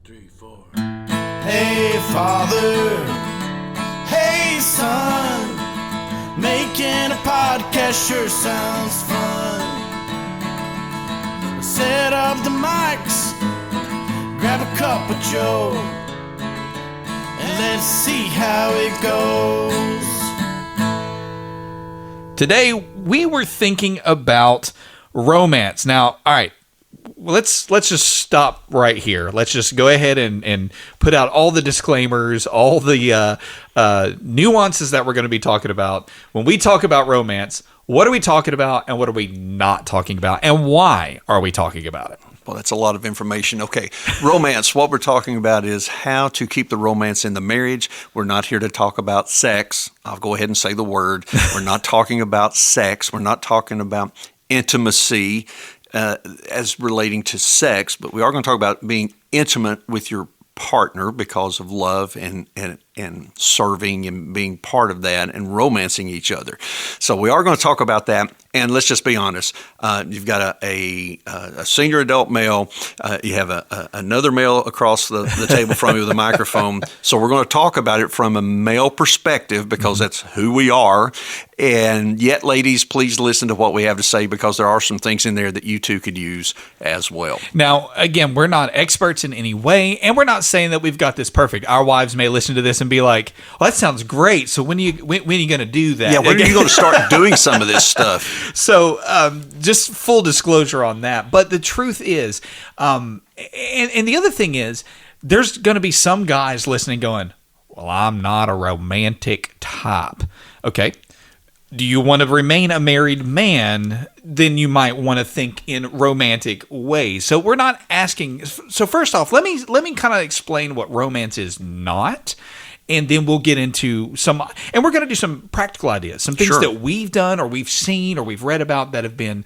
3, 4. Hey, father. Hey, son. Making a podcast sure sounds fun. Set up the mics. Grab a cup of Joe. And let's see how it goes. Today, we were thinking about romance. Now, all right, let's just stop right here. Let's just go ahead and put out all the disclaimers, all the nuances that we're going to be talking about. When we talk about romance, what are we talking about and what are we not talking about? And why are we talking about it? Well, that's a lot of information. Okay, romance, what we're talking about is how to keep the romance in the marriage. We're not here to talk about sex. I'll go ahead and say the word. We're not talking about sex. We're not talking about intimacy as relating to sex, but we are going to talk about being intimate with your partner because of love and serving and being part of that and romancing each other. So we are going to talk about that. And let's just be honest. You've got a senior adult male. You have another male across the table from you with a microphone. So we're going to talk about it from a male perspective because that's who we are. And yet, ladies, please listen to what we have to say because there are some things in there that you two could use as well. Now, again, we're not experts in any way, and we're not saying that we've got this perfect. Our wives may listen to this and be like, well, that sounds great. So when are you going to do that? Yeah, when are you going to start doing some of this stuff? So just full disclosure on that. But the truth is, and the other thing is, there's going to be some guys listening going, well, I'm not a romantic type. Okay. Do you want to remain a married man? Then you might want to think in romantic ways. So we're not asking. So first off, let me kind of explain what romance is not. And then we'll get into and we're going to do some practical ideas, some things that we've done or we've seen or we've read about that have been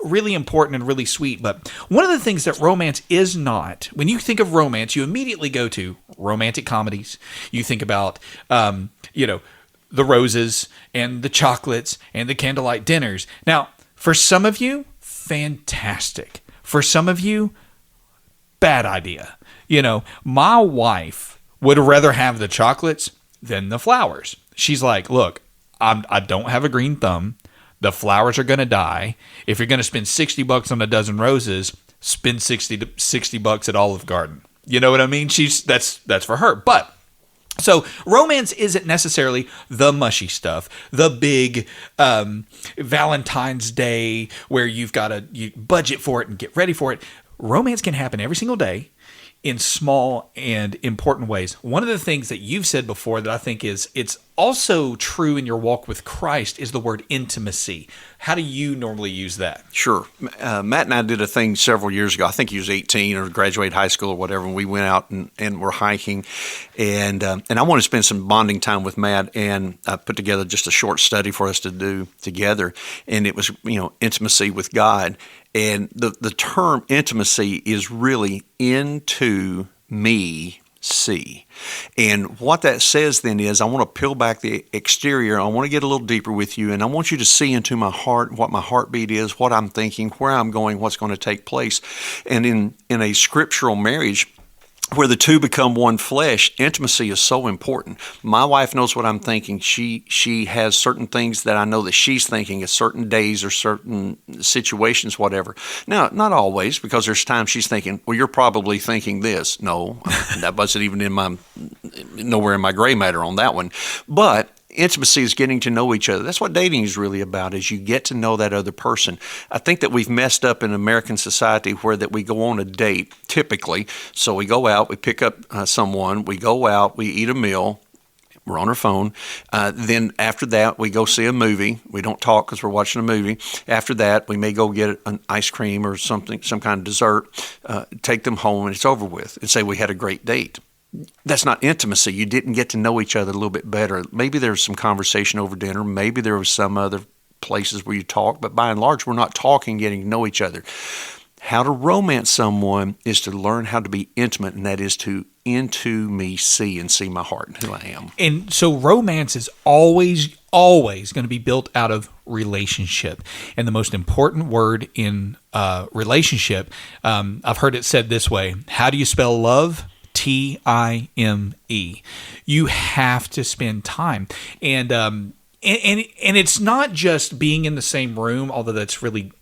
really important and really sweet. But one of the things that romance is not, when you think of romance, you immediately go to romantic comedies. You think about, the roses and the chocolates and the candlelight dinners. Now, for some of you, fantastic. For some of you, bad idea. My wife would rather have the chocolates than the flowers. She's like, look, I don't have a green thumb. The flowers are going to die. If you're going to spend $60 on a dozen roses, spend $60 at Olive Garden. You know what I mean? That's for her. But so romance isn't necessarily the mushy stuff, the big Valentine's Day where you've got to budget for it and get ready for it. Romance can happen every single day in small and important ways. One of the things that you've said before that I think it's also true in your walk with Christ is the word intimacy. How do you normally use that? Sure. Matt and I did a thing several years ago. I think he was 18 or graduated high school or whatever, and we went out and were hiking. And I wanted to spend some bonding time with Matt, and I put together just a short study for us to do together. And it was, intimacy with God. And the term intimacy is really into me see. And what that says then is I want to peel back the exterior. I want to get a little deeper with you, and I want you to see into my heart, what my heartbeat is, what I'm thinking, where I'm going, what's going to take place. And in a scriptural marriage, where the two become one flesh, intimacy is so important. My wife knows what I'm thinking. She has certain things that I know that she's thinking at certain days or certain situations, whatever. Now, not always, because there's times she's thinking, well, you're probably thinking this. No, that wasn't even nowhere in my gray matter on that one. But intimacy is getting to know each other. That's what dating is really about, is you get to know that other person. I think that we've messed up in American society where that we go on a date, typically. So we go out, we pick up someone, we go out, we eat a meal, we're on our phone. Then after that, we go see a movie. We don't talk because we're watching a movie. After that, we may go get an ice cream or something, some kind of dessert, take them home, and it's over with, and say we had a great date. That's not intimacy. You didn't get to know each other a little bit better. Maybe there was some conversation over dinner. Maybe there was some other places where you talk, but by and large, we're not talking, getting to know each other. How to romance someone is to learn how to be intimate, and that is to into me see and see my heart and who I am. And so romance is always going to be built out of relationship. And the most important word in relationship, I've heard it said this way: how do you spell love? Time. You have to spend time. And it's not just being in the same room, although that's really,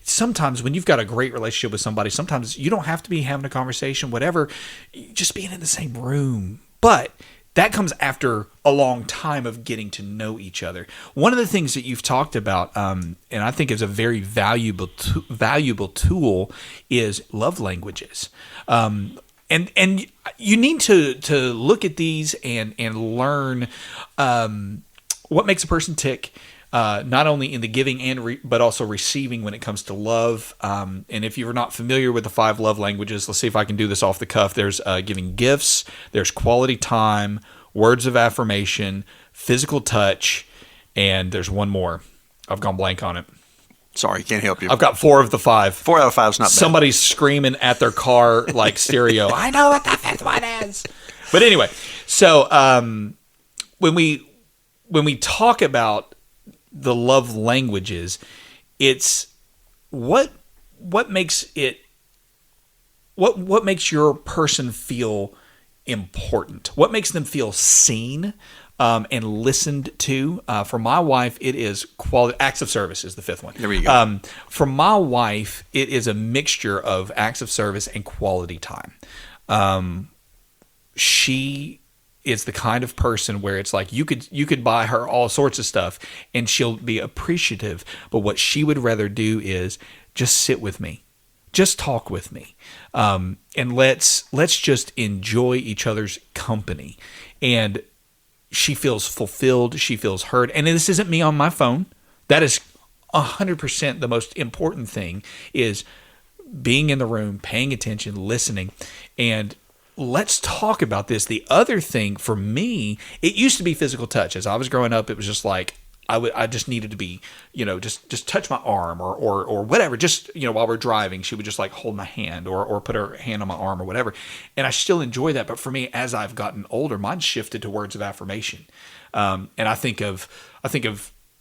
sometimes when you've got a great relationship with somebody, sometimes you don't have to be having a conversation, whatever, just being in the same room. But that comes after a long time of getting to know each other. One of the things that you've talked about, and I think is a very valuable tool, is love languages. And you need to look at these and learn what makes a person tick, not only in the giving but also receiving when it comes to love. And if you're not familiar with the 5 love languages, let's see if I can do this off the cuff. There's giving gifts, there's quality time, words of affirmation, physical touch, and there's one more. I've gone blank on it. Sorry, can't help you. I've got 4 of the 5. 4 out of 5 is not bad. Somebody's screaming at their car like stereo. I know what the 5th one is. But anyway, so when we talk about the love languages, it's what makes it what makes your person feel important? What makes them feel seen and listened to? For my wife, it is quality. Acts of service is the 5th one. There we go. For my wife, it is a mixture of acts of service and quality time. She is the kind of person where it's like you could buy her all sorts of stuff and she'll be appreciative, but what she would rather do is just sit with me, just talk with me, and let's just enjoy each other's company. And she feels fulfilled, she feels heard. And this isn't me on my phone. That is 100% the most important thing, is being in the room, paying attention, listening. And let's talk about this. The other thing for me, it used to be physical touch. As I was growing up, it was just like I just needed to be, just touch my arm or whatever. Just, while we're driving, she would just like hold my hand or put her hand on my arm or whatever. And I still enjoy that. But for me, as I've gotten older, mine shifted to words of affirmation. And I think of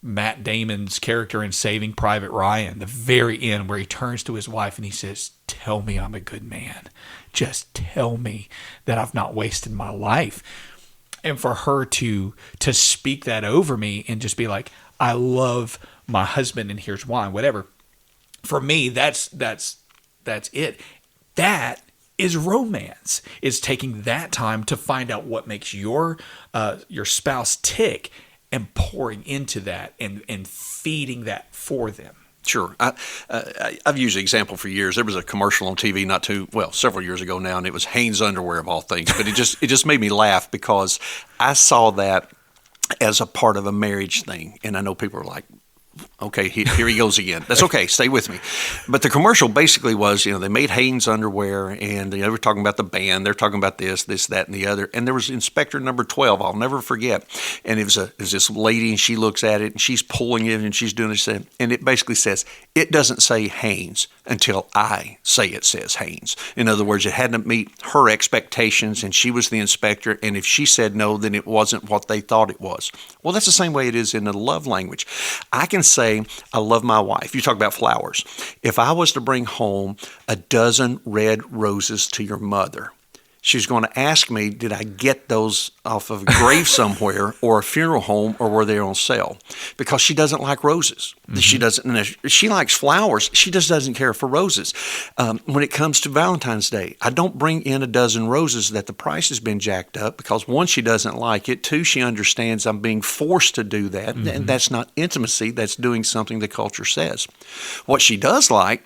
Matt Damon's character in Saving Private Ryan, the very end, where he turns to his wife and he says, "Tell me I'm a good man. Just tell me that I've not wasted my life." And for her to speak that over me and just be like, "I love my husband and here's why," whatever. For me, that's it. That is romance. Is taking that time to find out what makes your spouse tick and pouring into that and feeding that for them. Sure. I've used the example for years. There was a commercial on TV several years ago now, and it was Hanes underwear of all things. But it just made me laugh because I saw that as a part of a marriage thing. And I know people are like, okay, here he goes again. That's okay. Stay with me. But the commercial basically was, they made Hanes underwear, and they were talking about the band. They're talking about this, that, and the other. And there was Inspector number 12. I'll never forget. And it was this lady, and she looks at it, and she's pulling it, and she's doing this. And it basically says, it doesn't say Hanes until I say it says Hanes. In other words, it had to meet her expectations, and she was the inspector. And if she said no, then it wasn't what they thought it was. Well, that's the same way it is in the love language. I can say, I love my wife. You talk about flowers. If I was to bring home a dozen red roses to your mother, she's going to ask me, did I get those off of a grave somewhere or a funeral home, or were they on sale? Because she doesn't like roses. Mm-hmm. She likes flowers. She just doesn't care for roses. When it comes to Valentine's Day, I don't bring in a dozen roses that the price has been jacked up, because 1, she doesn't like it. 2, she understands I'm being forced to do that. Mm-hmm. And that's not intimacy. That's doing something the culture says. What she does like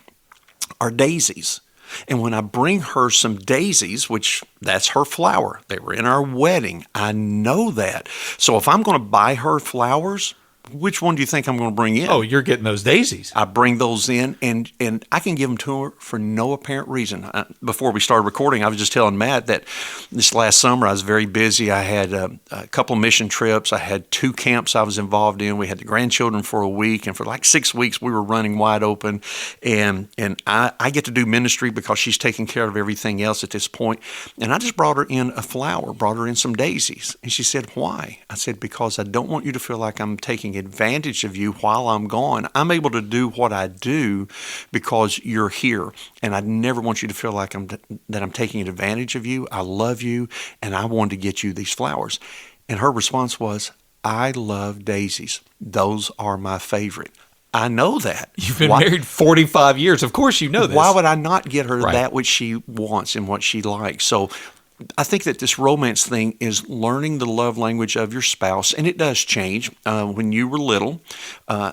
are daisies. And when I bring her some daisies, which that's her flower, they were in our wedding, I know that. So if I'm going to buy her flowers, which one do you think I'm going to bring in? Oh, you're getting those daisies. I bring those in, and I can give them to her for no apparent reason. Before we started recording, I was just telling Matt that this last summer I was very busy. I had a couple of mission trips. I had 2 camps I was involved in. We had the grandchildren for a week, and for like 6 weeks we were running wide open. And I get to do ministry because she's taking care of everything else at this point. And I just brought her in a flower, brought her in some daisies. And she said, "Why?" I said, "Because I don't want you to feel like I'm taking advantage of you while I'm gone. I'm able to do what I do because you're here, and I never want you to feel like I'm taking advantage of you. I love you, and I wanted to get you these flowers." And her response was, "I love daisies. Those are my favorite." I know that. You've been married 45 years. Of course you know this. Why would I not get her Right. that which she wants and what she likes? So I think that this romance thing is learning the love language of your spouse, and it does change. When you were little,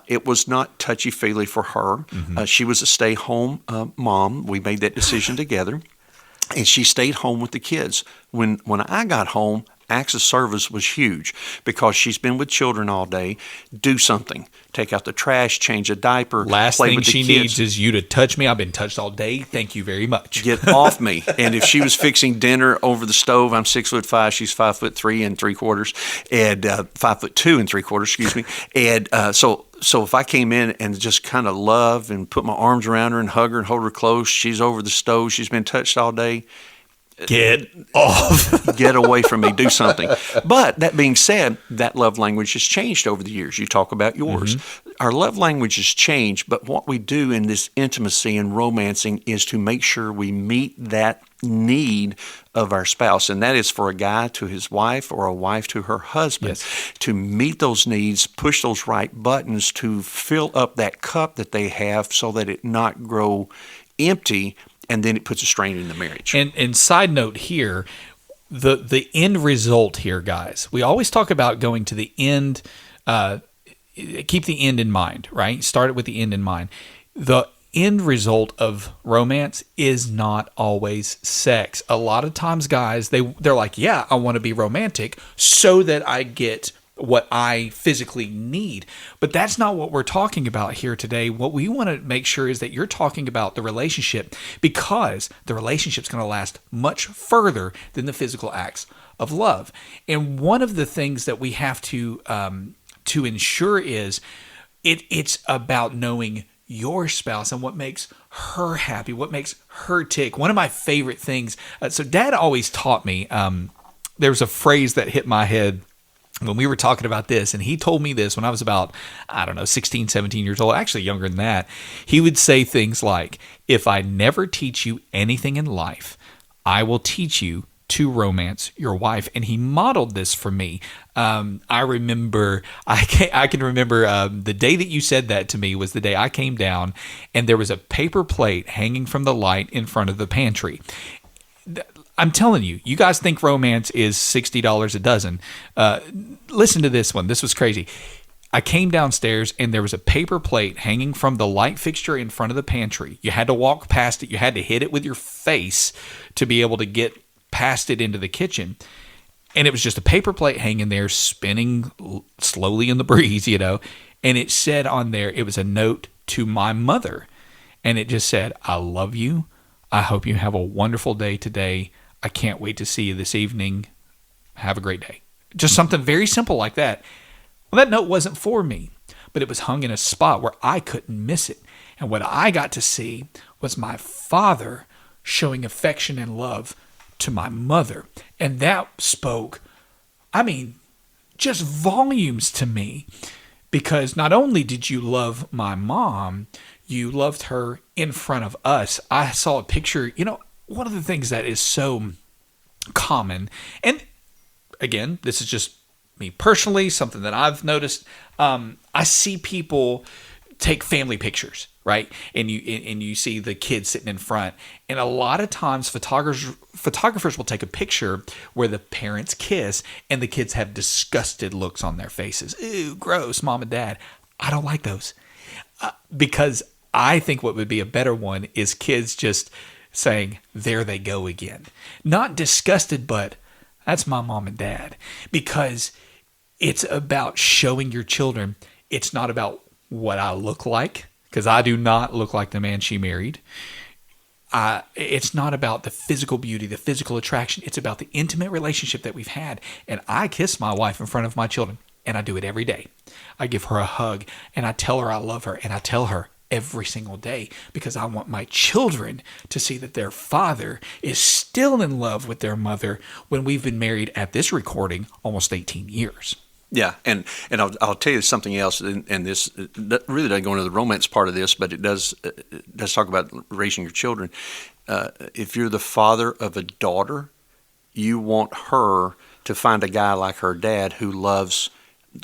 it was not touchy-feely for her. She was a stay-home mom. We made that decision together, and she stayed home with the kids. When I got home, acts of service was huge because she's been with children all day. Do something. Take out the trash, change a diaper, Last play thing with the she kids. needs is you to touch me. I've been touched all day. Thank you very much. Get off me. And if she was fixing dinner over the stove, I'm 6'5", she's 5'3 3/4, and 5'2 3/4, excuse me. And so if I came in and just kind of love and put my arms around her and hug her and hold her close, she's over the stove, she's been touched all day. Get off. Get away from me, do something. But that being said, that love language has changed over the years. You talk about yours. Our love language has changed, but what we do in this intimacy and romancing is to make sure we meet that need of our spouse. And that is for a guy to his wife or a wife to her husband. Yes. To meet those needs, push those right buttons to fill up that cup that they have so that it not grow empty, and then it puts a strain in the marriage. And side note here, the end result here, guys. We always talk about going to the end. Keep the end in mind, right? Start it with the end in mind. The end result of romance is not always sex. A lot of times, guys, they're like, "Yeah, I want to be romantic so that I get what I physically need." But that's not what we're talking about here today. What we want to make sure is that you're talking about the relationship, because the relationship's going to last much further than the physical acts of love. And one of the things that we have to ensure is it's about knowing your spouse and what makes her happy, what makes her tick. One of my favorite things, so Dad always taught me, there was a phrase that hit my head when we were talking about this, and he told me this when I was about, 16, 17 years old, actually younger than that. He would say things like, "If I never teach you anything in life, I will teach you to romance your wife." And he modeled this for me. I remember, I can remember the day that you said that to me was the day I came down, and there was a paper plate hanging from the light in front of the pantry. I'm telling you, you guys think romance is $60 a dozen. Listen to this one. This was crazy. I came downstairs and there was a paper plate hanging from the light fixture in front of the pantry. You had to walk past it. You had to hit it with your face to be able to get past it into the kitchen. And it was just a paper plate hanging there, spinning slowly in the breeze, And it said on there, it was a note to my mother. And it just said, "I love you. I hope you have a wonderful day today. I can't wait to see you this evening. Have a great day." Just something very simple like that. Well, that note wasn't for me, but it was hung in a spot where I couldn't miss it. And what I got to see was my father showing affection and love to my mother. And that spoke, just volumes to me, because not only did you love my mom, you loved her in front of us. I saw a picture, one of the things that is so common, and again, this is just me personally, something that I've noticed. I see people take family pictures, right? And you see the kids sitting in front, and a lot of times photographers will take a picture where the parents kiss, and the kids have disgusted looks on their faces. Ew, gross, mom and dad. I don't like those, because I think what would be a better one is kids just saying, "There they go again." Not disgusted, but "That's my mom and dad." Because it's about showing your children, It's not about what I look like, because I do not look like the man she married. It's not about the physical beauty, the physical attraction. It's about the intimate relationship that we've had. And I kiss my wife in front of my children, and I do it every day. I give her a hug, and I tell her I love her, and I tell her every single day, because I want my children to see that their father is still in love with their mother when we've been married at this recording almost 18 years. Yeah, and I'll tell you something else, and this really doesn't go into the romance part of this, but it does talk about raising your children. If you're the father of a daughter, you want her to find a guy like her dad who loves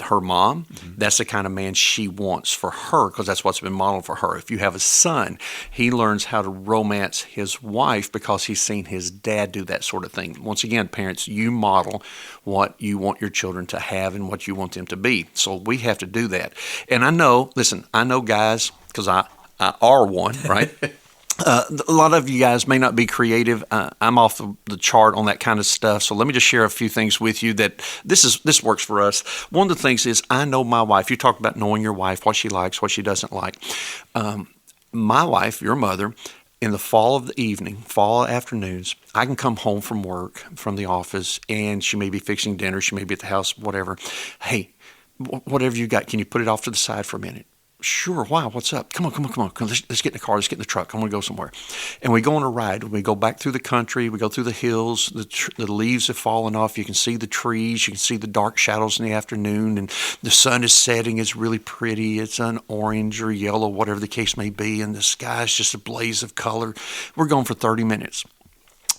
her mom. Mm-hmm. That's the kind of man she wants for her, because that's what's been modeled for her. If you have a son, he learns how to romance his wife because he's seen his dad do that sort of thing. Once again, parents, you model what you want your children to have and what you want them to be. So we have to do that. And I know guys, because I are one, right? A lot of you guys may not be creative. I'm off the chart on that kind of stuff. So let me just share a few things with you that this works for us. One of the things is, I know my wife. You talk about knowing your wife, what she likes, what she doesn't like. My wife, your mother, in the fall afternoons, I can come home from work, from the office, and she may be fixing dinner. She may be at the house, whatever. Hey, whatever you got, can you put it off to the side for a minute? Sure. Wow. What's up? Come on. Let's get in the car. Let's get in the truck. I want to go somewhere. And we go on a ride. We go back through the country. We go through the hills. The leaves have fallen off. You can see the trees. You can see the dark shadows in the afternoon. And the sun is setting. It's really pretty. It's an orange or yellow, whatever the case may be. And the sky is just a blaze of color. We're going for 30 minutes.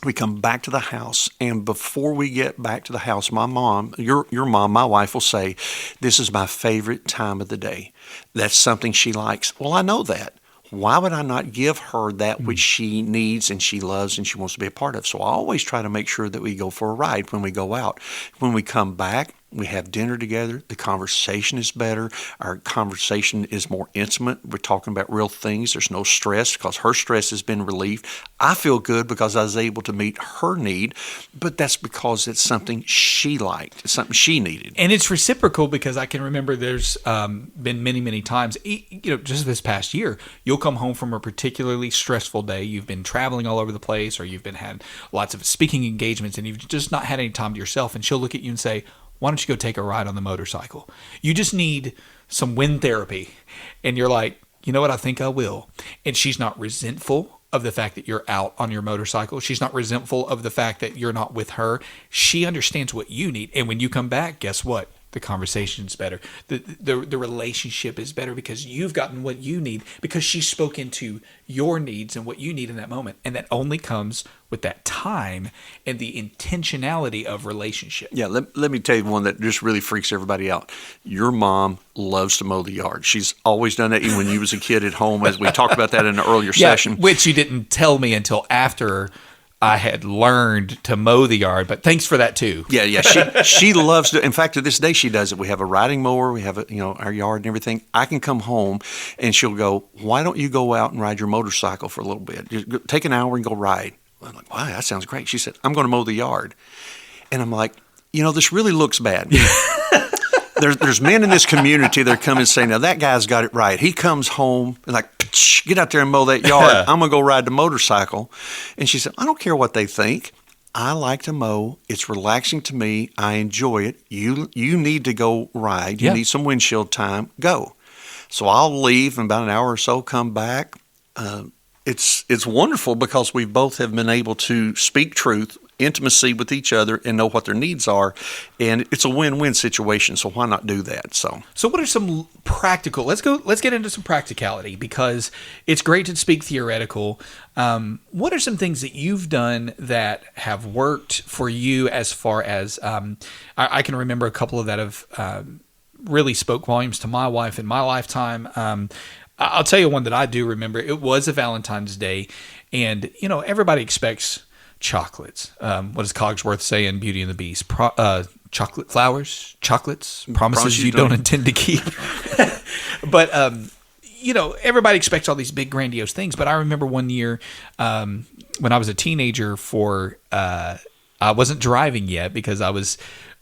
We come back to the house, and before we get back to the house, my mom, your mom, my wife will say, "This is my favorite time of the day." That's something she likes. Well, I know that. Why would I not give her that which she needs and she loves and she wants to be a part of? So I always try to make sure that we go for a ride when we go out. When we come back, we have dinner together. The conversation is better. Our conversation is more intimate. We're talking about real things. There's no stress because her stress has been relieved. I feel good because I was able to meet her need, but that's because it's something she liked. It's something she needed. And it's reciprocal, because I can remember there's been many, many times, just this past year, you'll come home from a particularly stressful day. You've been traveling all over the place, or you've been had lots of speaking engagements, and you've just not had any time to yourself. And she'll look at you and say, "Why don't you go take a ride on the motorcycle? You just need some wind therapy." And you're like, "You know what? I think I will." And she's not resentful of the fact that you're out on your motorcycle. She's not resentful of the fact that you're not with her. She understands what you need. And when you come back, guess what? The conversation's better. The relationship is better because you've gotten what you need, because she spoke into your needs and what you need in that moment. And that only comes with that time and the intentionality of relationship. Yeah, let me tell you one that just really freaks everybody out. Your mom loves to mow the yard. She's always done that, even when you was a kid at home, as we talked about that in an earlier session. Which you didn't tell me until after I had learned to mow the yard, but thanks for that too. Yeah. She loves to. In fact, to this day, she does it. We have a riding mower. We have our yard and everything. I can come home and she'll go, "Why don't you go out and ride your motorcycle for a little bit? Just take an hour and go ride." I'm like, "Wow, that sounds great." She said, "I'm going to mow the yard," and I'm like, "This really looks bad." There's men in this community that come and say, "Now that guy's got it right. He comes home and like, get out there and mow that yard. I'm going to go ride the motorcycle." And she said, "I don't care what they think. I like to mow. It's relaxing to me. I enjoy it. You need to go ride. You need some windshield time. Go." So I'll leave in about an hour or so, come back. It's wonderful because we both have been able to speak truth, intimacy with each other, and know what their needs are, and it's a win-win situation. So why not do that? So what are some practical? Let's get into some practicality, because it's great to speak theoretical. What are some things that you've done that have worked for you, as far as I can remember a couple of that have really spoke volumes to my wife in my lifetime. I'll tell you one that I do remember. It was a Valentine's Day, and everybody expects chocolates. What does Cogsworth say in Beauty and the Beast? Chocolate flowers, chocolates, promises you don't intend to keep. But everybody expects all these big grandiose things. But I remember one year when I was a teenager, I wasn't driving yet because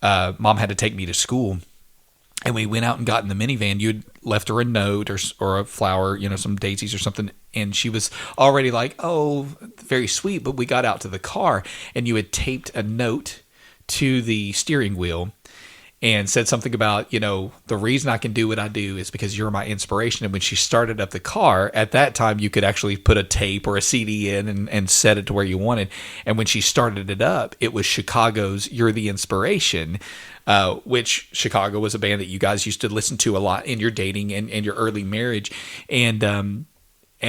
mom had to take me to school. And we went out and got in the minivan. left her a note or a flower, some daisies or something. And she was already like, oh, very sweet. But we got out to the car and you had taped a note to the steering wheel and said something about, the reason I can do what I do is because you're my inspiration. And when she started up the car, at that time, you could actually put a tape or a CD in and set it to where you wanted. And when she started it up, it was Chicago's You're the Inspiration, which Chicago was a band that you guys used to listen to a lot in your dating and your early marriage. And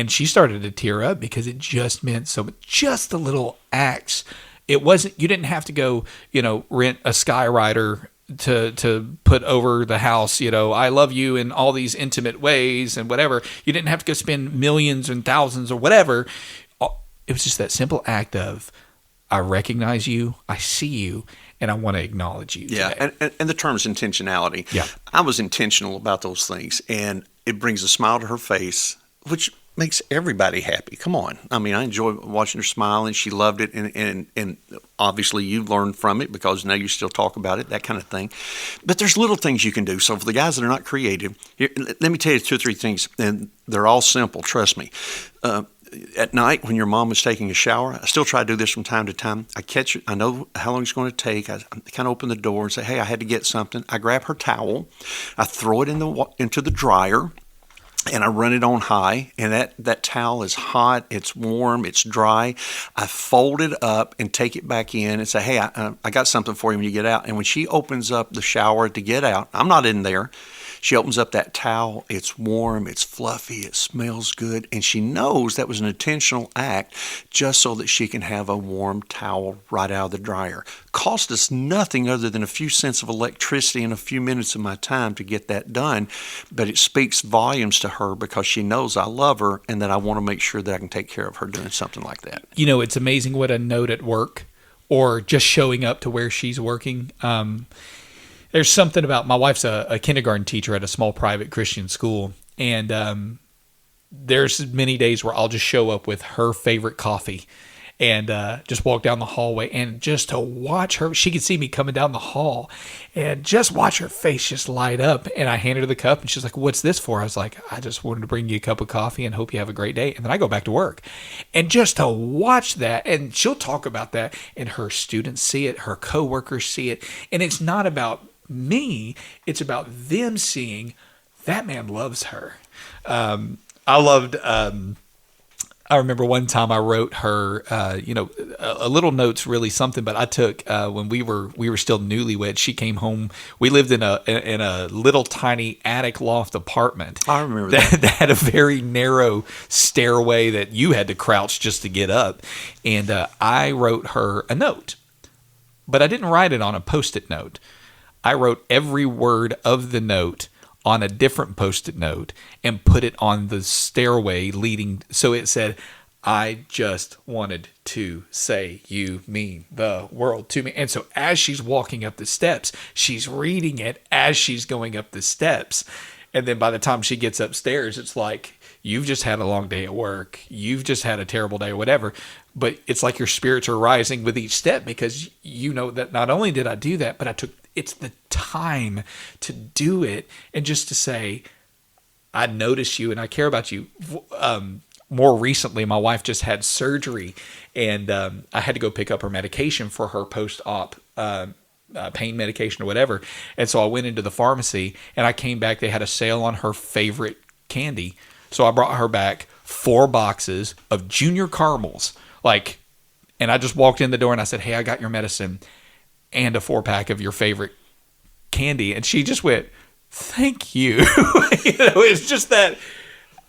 she started to tear up because it just meant so much. Just the little acts. It wasn't, you didn't have to go, rent a Skywriter to put over the house, I love you in all these intimate ways and whatever. You didn't have to go spend millions and thousands or whatever. It was just that simple act of, I recognize you, I see you, and I want to acknowledge you. Yeah, and the term is intentionality. Yeah. I was intentional about those things, and it brings a smile to her face, which makes everybody happy. Come on. I mean, I enjoy watching her smile, and she loved it, and obviously you've learned from it because now you still talk about it, that kind of thing. But there's little things you can do. So for the guys that are not creative, let me tell you 2 or 3 things, and they're all simple, trust me. At night when your mom was taking a shower, I still try to do this from time to time. I catch it. I know how long it's going to take. I kind of open the door and say, hey, I had to get something. I grab her towel. I throw it into the dryer. And I run it on high, and that towel is hot, it's warm, it's dry. I fold it up and take it back in and say, hey, I got something for you when you get out. And when she opens up the shower to get out, I'm not in there. She opens up that towel. It's warm, it's fluffy, it smells good. And she knows that was an intentional act just so that she can have a warm towel right out of the dryer. Cost us nothing other than a few cents of electricity and a few minutes of my time to get that done. But it speaks volumes to her because she knows I love her and that I want to make sure that I can take care of her doing something like that. It's amazing what a note at work or just showing up to where she's working. There's something about, my wife's a kindergarten teacher at a small private Christian school, and there's many days where I'll just show up with her favorite coffee and just walk down the hallway, and just to watch her, she could see me coming down the hall, and just watch her face just light up. And I handed her the cup, and she's like, what's this for? I was like, I just wanted to bring you a cup of coffee and hope you have a great day. And then I go back to work. And just to watch that, and she'll talk about that, and her students see it, her coworkers see it, and it's not about me, it's about them seeing that man loves her. I remember one time I wrote her, a little note's really something, but I took, when we were still newlyweds, she came home. We lived in a little tiny attic loft apartment. I remember that. That had a very narrow stairway that you had to crouch just to get up. And I wrote her a note, but I didn't write it on a Post-it note. I wrote every word of the note on a different Post-it note and put it on the stairway leading. So it said, I just wanted to say you mean the world to me. And so as she's walking up the steps, she's reading it as she's going up the steps. And then by the time she gets upstairs, it's like, you've just had a long day at work. You've just had a terrible day or whatever. But it's like your spirits are rising with each step because you know that not only did I do that, but it's the time to do it and just to say, I notice you and I care about you. More recently, my wife just had surgery, and I had to go pick up her medication for her post-op pain medication or whatever. And so I went into the pharmacy, and I came back. They had a sale on her favorite candy. So I brought her back 4 boxes of Junior Caramels. And I just walked in the door and I said, hey, I got your medicine and a 4-pack of your favorite candy. And she just went, thank you. It's just that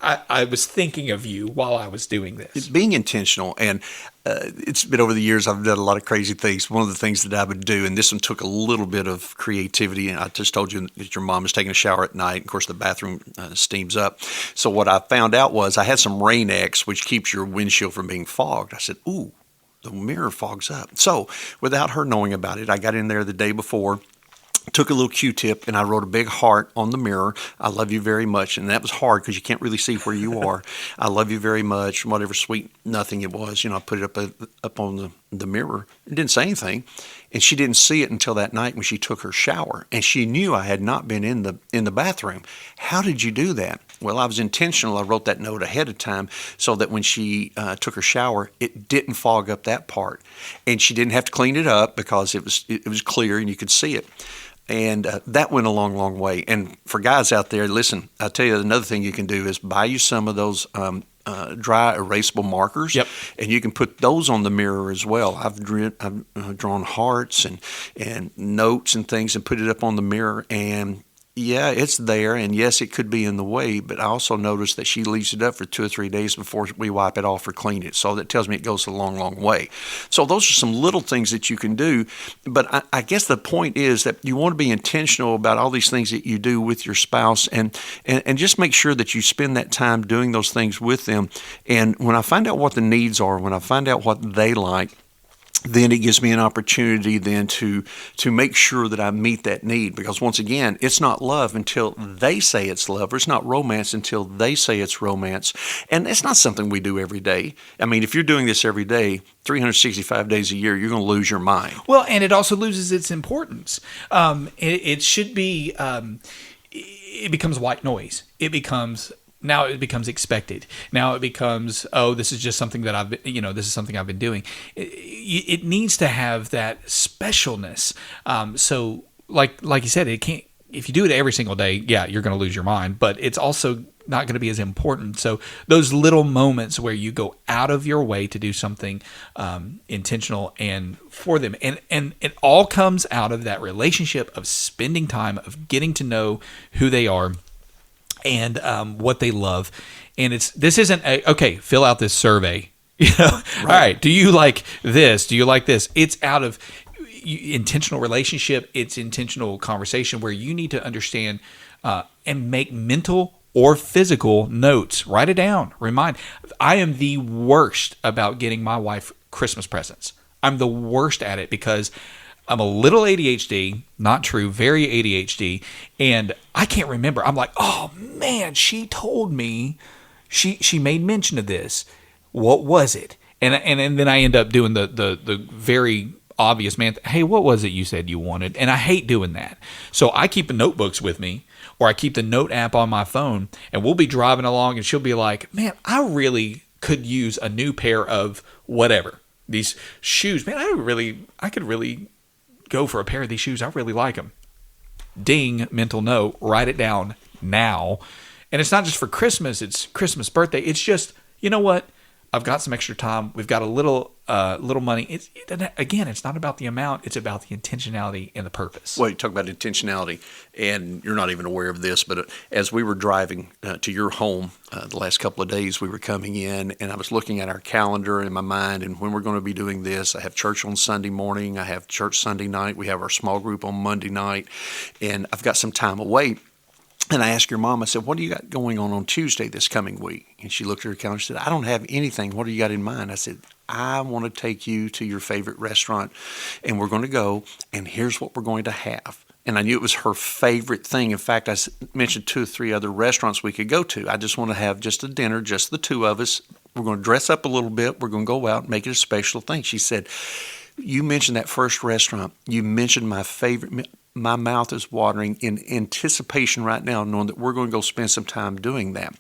I was thinking of you while I was doing this. It's being intentional. And it's been over the years, I've done a lot of crazy things. One of the things that I would do, and this one took a little bit of creativity, and I just told you that your mom is taking a shower at night. Of course, the bathroom steams up. So what I found out was I had some Rain-X, which keeps your windshield from being fogged. I said, ooh, the mirror fogs up. So without her knowing about it, I got in there the day before, took a little Q-tip, and I wrote a big heart on the mirror. I love you very much. And that was hard because you can't really see where you are. I love you very much, whatever sweet nothing it was. I put it up on the mirror and didn't say anything. And she didn't see it until that night when she took her shower. And she knew I had not been in the bathroom. How did you do that? Well, I was intentional. I wrote that note ahead of time so that when she took her shower, it didn't fog up that part. And she didn't have to clean it up because it was clear and you could see it. And that went a long, long way. And for guys out there, listen, I'll tell you another thing you can do is buy you some of those dry erasable markers. Yep. And you can put those on the mirror as well. I've drawn hearts and notes and things and put it up on the mirror. And yeah, it's there, and yes, it could be in the way, but I also noticed that she leaves it up for 2 or 3 days before we wipe it off or clean it. So that tells me it goes a long, long way. So those are some little things that you can do, but I guess the point is that you want to be intentional about all these things that you do with your spouse and just make sure that you spend that time doing those things with them. And when I find out what the needs are, when I find out what they like, then it gives me an opportunity then to make sure that I meet that need. Because once again, it's not love until they say it's love, or it's not romance until they say it's romance. And it's not something we do every day. I mean, if you're doing this every day, 365 days a year, you're going to lose your mind. Well, and it also loses its importance. It should be, it becomes white noise. Now it becomes expected. Now it becomes, oh, this is just something that this is something I've been doing. It needs to have that specialness. So like you said, it can't, if you do it every single day, yeah, you're going to lose your mind, but it's also not going to be as important. So those little moments where you go out of your way to do something intentional and for them. And it all comes out of that relationship of spending time, of getting to know who they are and what they love. And this isn't okay, fill out this survey. Right. All right, do you like this? Do you like this? It's out of intentional relationship. It's intentional conversation where you need to understand and make mental or physical notes. Write it down. Remind. I am the worst about getting my wife Christmas presents. I'm the worst at it because I'm a little ADHD, not true, very ADHD, and I can't remember. I'm like, oh man, she told me, she made mention of this. What was it? And then I end up doing the very obvious man. Hey, what was it you said you wanted? And I hate doing that. So I keep the notebooks with me, or I keep the note app on my phone, and we'll be driving along, and she'll be like, man, I really could use a new pair of whatever, these shoes. Man, I could really go for a pair of these shoes. I really like them. Ding, mental note, write it down now. And it's not just for Christmas, it's Christmas, birthday. It's just, you know what? I've got some extra time. We've got a little money. Again, it's not about the amount. It's about the intentionality and the purpose. Well, you talk about intentionality, and you're not even aware of this, but as we were driving to your home the last couple of days, we were coming in, and I was looking at our calendar in my mind, and when we're going to be doing this. I have church on Sunday morning. I have church Sunday night. We have our small group on Monday night, and I've got some time away. And I asked your mom, I said, what do you got going on Tuesday this coming week? And she looked at her calendar and said, I don't have anything. What do you got in mind? I said, I want to take you to your favorite restaurant, and we're going to go, and here's what we're going to have. And I knew it was her favorite thing. In fact, I mentioned 2 or 3 other restaurants we could go to. I just want to have just a dinner, just the two of us. We're going to dress up a little bit. We're going to go out and make it a special thing. She said, you mentioned that first restaurant. You mentioned my favorite. My mouth is watering in anticipation right now, knowing that we're going to go spend some time doing that.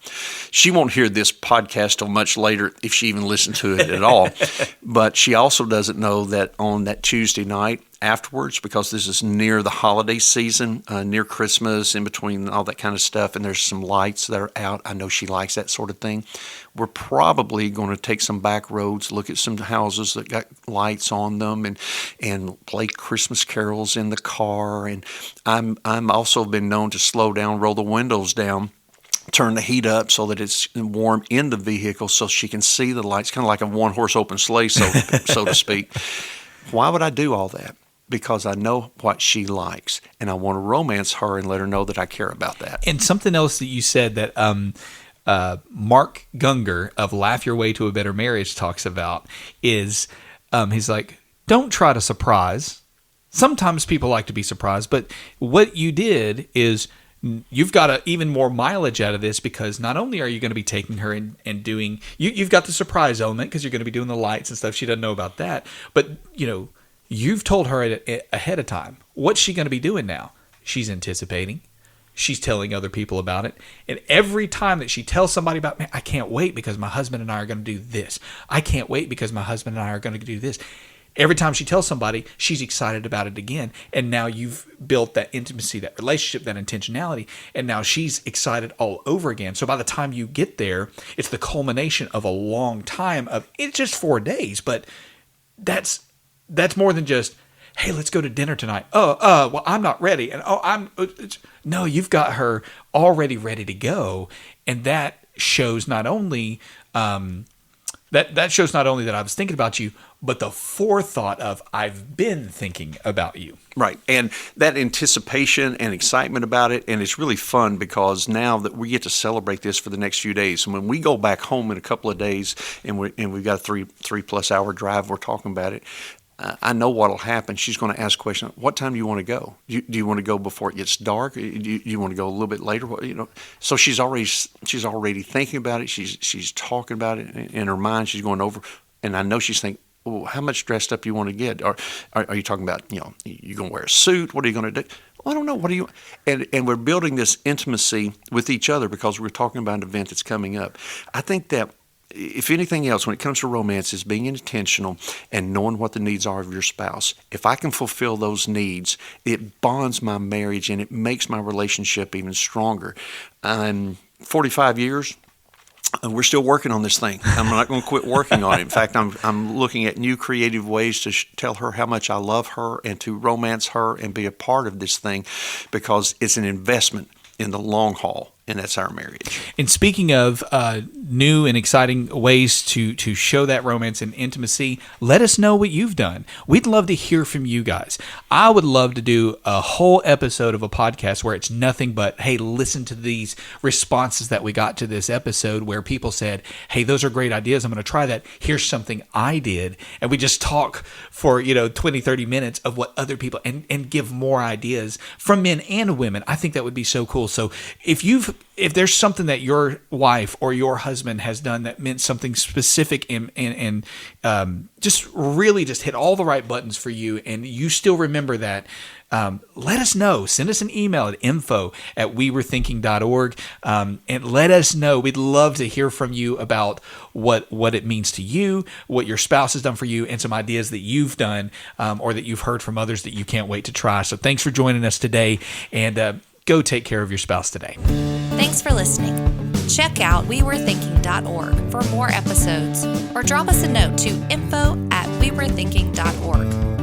She won't hear this podcast till much later, if she even listens to it at all. But she also doesn't know that on that Tuesday night afterwards, because this is near the holiday season, near Christmas, in between all that kind of stuff, and there's some lights that are out. I know she likes that sort of thing. We're probably going to take some back roads, look at some houses that got lights on them, and play Christmas carols in the car. And I'm also been known to slow down, roll the windows down, turn the heat up so that it's warm in the vehicle so she can see the lights, kind of like a one-horse open sleigh, so to speak. Why would I do all that? Because I know what she likes, and I want to romance her and let her know that I care about that. And something else that you said that Mark Gungor of Laugh Your Way to a Better Marriage talks about is he's like, don't try to surprise. Sometimes people like to be surprised, but what you did is you've got even more mileage out of this, because not only are you going to be taking her and doing, you've got the surprise element because you're going to be doing the lights and stuff. She doesn't know about that. But, you've told her ahead of time. What's she going to be doing now? She's anticipating. She's telling other people about it. And every time that she tells somebody about, man, I can't wait because my husband and I are going to do this. I can't wait because my husband and I are going to do this. Every time she tells somebody, she's excited about it again. And now you've built that intimacy, that relationship, that intentionality. And now she's excited all over again. So by the time you get there, it's the culmination of a long time of, it's just 4 days. But that's more than just, hey, let's go to dinner tonight. Well, I'm not ready. And no, you've got her already ready to go. And that shows not only, that shows not only that I was thinking about you, but the forethought of I've been thinking about you. Right. And that anticipation and excitement about it. And it's really fun because now that we get to celebrate this for the next few days. And when we go back home in a couple of days and we've got a 3+ hour drive, we're talking about it. I know what'll happen. She's going to ask questions. What time do you want to go? Do you want to go before it gets dark? Do you want to go a little bit later? So she's already thinking about it. She's talking about it in her mind. She's going over, and I know she's thinking, well, how much dressed up you want to get? Or are you talking about, you going to wear a suit? What are you going to do? Well, I don't know. What are you? And we're building this intimacy with each other because we're talking about an event that's coming up. I think that, if anything else, when it comes to romance, is being intentional and knowing what the needs are of your spouse. If I can fulfill those needs, it bonds my marriage and it makes my relationship even stronger. 45 years, we're still working on this thing. I'm not going to quit working on it. In fact, I'm looking at new creative ways to tell her how much I love her and to romance her and be a part of this thing, because it's an investment in the long haul. And that's our marriage. And speaking of new and exciting ways to show that romance and intimacy, let us know what you've done. We'd love to hear from you guys. I would love to do a whole episode of a podcast where it's nothing but, hey, listen to these responses that we got to this episode where people said, hey, those are great ideas. I'm going to try that. Here's something I did. And we just talk for 20, 30 minutes of what other people, and give more ideas from men and women. I think that would be so cool. So if there's something that your wife or your husband has done that meant something specific and just really just hit all the right buttons for you, and you still remember that, let us know. Send us an email at info@wewrethinking.org, and let us know. We'd love to hear from you about what it means to you, what your spouse has done for you, and some ideas that you've done or that you've heard from others that you can't wait to try. So thanks for joining us today, and go take care of your spouse today. Thanks for listening. Check out wewrethinking.org for more episodes, or drop us a note to info@wewrethinking.org.